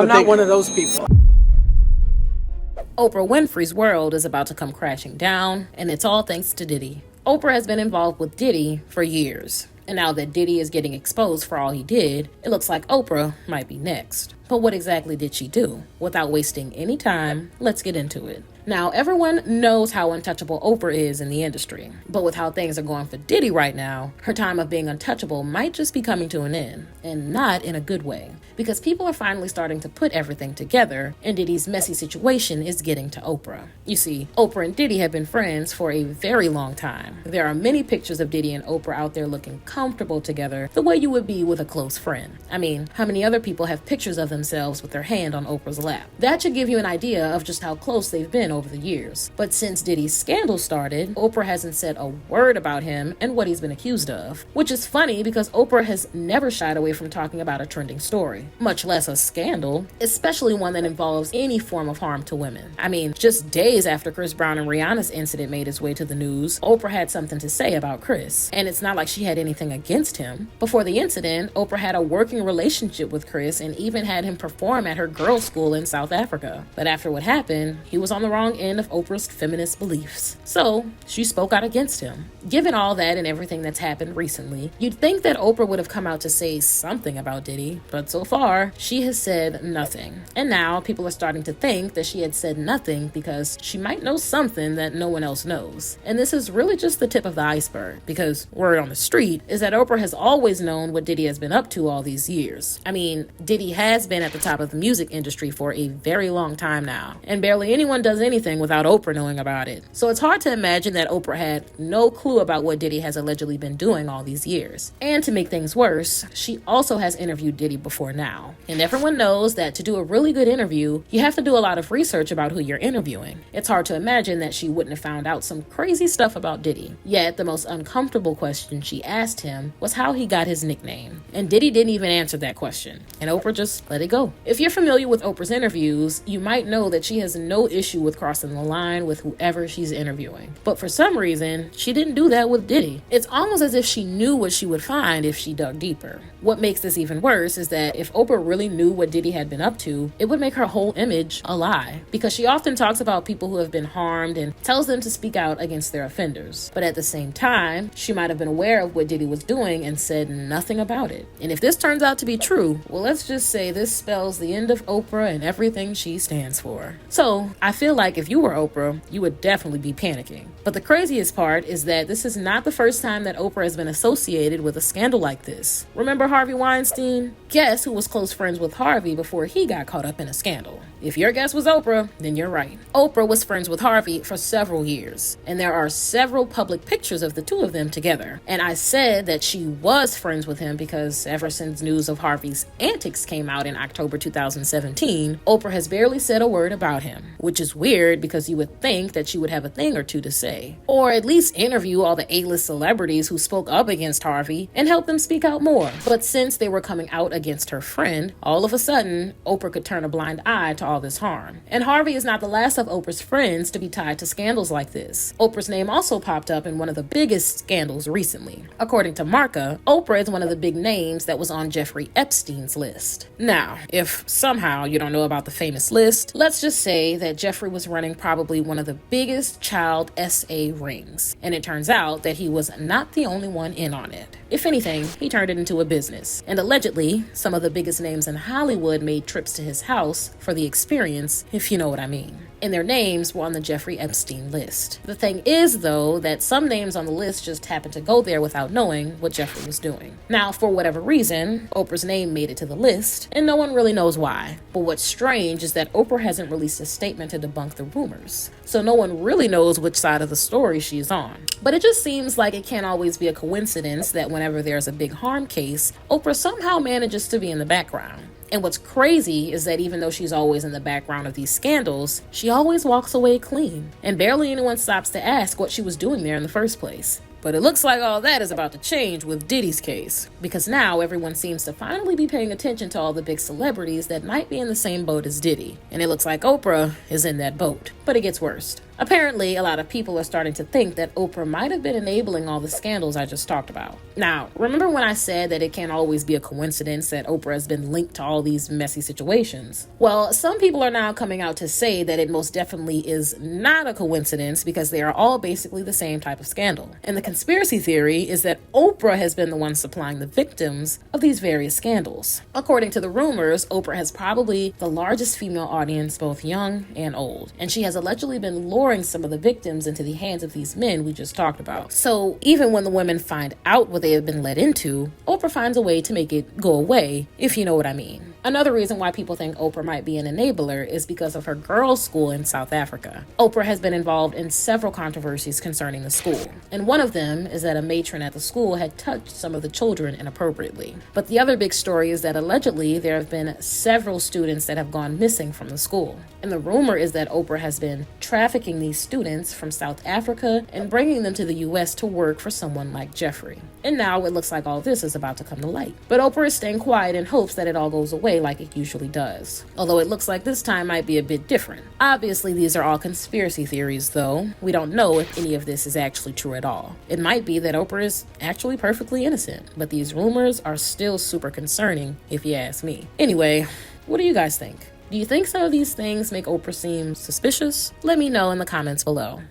I'm not one of those people. Oprah Winfrey's world is about to come crashing down, and it's all thanks to Diddy. Oprah has been involved with Diddy for years, and now that Diddy is getting exposed for all he did, it looks like Oprah might be next. But what exactly did she do? Without wasting any time, let's get into it. Now, everyone knows how untouchable Oprah is in the industry, but with how things are going for Diddy right now, her time of being untouchable might just be coming to an end, and not in a good way, because people are finally starting to put everything together, and Diddy's messy situation is getting to Oprah. You see, Oprah and Diddy have been friends for a very long time. There are many pictures of Diddy and Oprah out there looking comfortable together, the way you would be with a close friend. I mean, how many other people have pictures of themselves with their hand on Oprah's lap? That should give you an idea of just how close they've been over the years. But since Diddy's scandal started, Oprah hasn't said a word about him and what he's been accused of, which is funny because Oprah has never shied away from talking about a trending story, much less a scandal, especially one that involves any form of harm to women. I mean, just days after Chris Brown and Rihanna's incident made its way to the news, Oprah had something to say about Chris, and it's not like she had anything against him. Before the incident, Oprah had a working relationship with Chris and even had him perform at her girls' school in South Africa. But after what happened, he was on the wrong end of Oprah's feminist beliefs. So, she spoke out against him. Given all that and everything that's happened recently, you'd think that Oprah would have come out to say something about Diddy, but so far, she has said nothing. And now, people are starting to think that she had said nothing because she might know something that no one else knows. And this is really just the tip of the iceberg, because word on the street is that Oprah has always known what Diddy has been up to all these years. I mean, Diddy has been at the top of the music industry for a very long time now, and barely anyone does anything without Oprah knowing about it. So it's hard to imagine that Oprah had no clue about what Diddy has allegedly been doing all these years. And to make things worse, she also has interviewed Diddy before now. And everyone knows that to do a really good interview, you have to do a lot of research about who you're interviewing. It's hard to imagine that she wouldn't have found out some crazy stuff about Diddy. Yet, the most uncomfortable question she asked him was how he got his nickname. And Diddy didn't even answer that question. And Oprah just let it go. If you're familiar with Oprah's interviews, you might know that she has no issue with crossing the line with whoever she's interviewing. But for some reason, she didn't do that with Diddy. It's almost as if she knew what she would find if she dug deeper. What makes this even worse is that if Oprah really knew what Diddy had been up to, it would make her whole image a lie, because she often talks about people who have been harmed and tells them to speak out against their offenders. But at the same time, she might have been aware of what Diddy was doing and said nothing about it. And if this turns out to be true, well, let's just say this spells the end of Oprah and everything she stands for. So, I feel like if you were Oprah, you would definitely be panicking. But the craziest part is that this is not the first time that Oprah has been associated with a scandal like this. Remember Harvey Weinstein? Guess who was close friends with Harvey before he got caught up in a scandal? If your guess was Oprah, then you're right. Oprah was friends with Harvey for several years, and there are several public pictures of the two of them together. And I said that she was friends with him because ever since news of Harvey's antics came out in October 2017, Oprah has barely said a word about him, which is weird because you would think that she would have a thing or two to say, or at least interview all the A-list celebrities who spoke up against Harvey and help them speak out more. But since they were coming out against her friend, all of a sudden, Oprah could turn a blind eye to all this harm. And Harvey is not the last of Oprah's friends to be tied to scandals like this. Oprah's name also popped up in one of the biggest scandals recently. According to Marca, Oprah is one of the big names that was on Jeffrey Epstein's list. Now, if somehow you don't know about the famous list, let's just say that Jeffrey was running probably one of the biggest child SA rings. And it turns out that he was not the only one in on it. If anything, he turned it into a business. And allegedly, some of the biggest names in Hollywood made trips to his house for the experience, if you know what I mean. And their names were on the Jeffrey Epstein list. The thing is, though, that some names on the list just happened to go there without knowing what Jeffrey was doing. Now, for whatever reason, Oprah's name made it to the list, and no one really knows why. But what's strange is that Oprah hasn't released a statement to debunk the rumors. So no one really knows which side of the story she's on. But it just seems like it can't always be a coincidence that whenever there's a big harm case, Oprah somehow manages to be in the background. And what's crazy is that even though she's always in the background of these scandals, she always walks away clean. And barely anyone stops to ask what she was doing there in the first place. But it looks like all that is about to change with Diddy's case, because now everyone seems to finally be paying attention to all the big celebrities that might be in the same boat as Diddy. And it looks like Oprah is in that boat. But it gets worse. Apparently, a lot of people are starting to think that Oprah might have been enabling all the scandals I just talked about. Now, remember when I said that it can't always be a coincidence that Oprah has been linked to all these messy situations? Well, some people are now coming out to say that it most definitely is not a coincidence because they are all basically the same type of scandal. And the conspiracy theory is that Oprah has been the one supplying the victims of these various scandals. According to the rumors, Oprah has probably the largest female audience, both young and old. And she has allegedly been luring some of the victims into the hands of these men we just talked about. So even when the women find out what they have been led into, Oprah finds a way to make it go away, if you know what I mean. Another reason why people think Oprah might be an enabler is because of her girls' school in South Africa. Oprah has been involved in several controversies concerning the school, and one of them is that a matron at the school had touched some of the children inappropriately. But the other big story is that allegedly there have been several students that have gone missing from the school. And the rumor is that Oprah has been trafficking these students from South Africa and bringing them to the US to work for someone like Jeffrey. And now it looks like all this is about to come to light. But Oprah is staying quiet in hopes that it all goes away like it usually does. Although it looks like this time might be a bit different. Obviously, these are all conspiracy theories, though. We don't know if any of this is actually true at all. It might be that Oprah is actually perfectly innocent, but these rumors are still super concerning, if you ask me. Anyway, what do you guys think? Do you think some of these things make Oprah seem suspicious? Let me know in the comments below.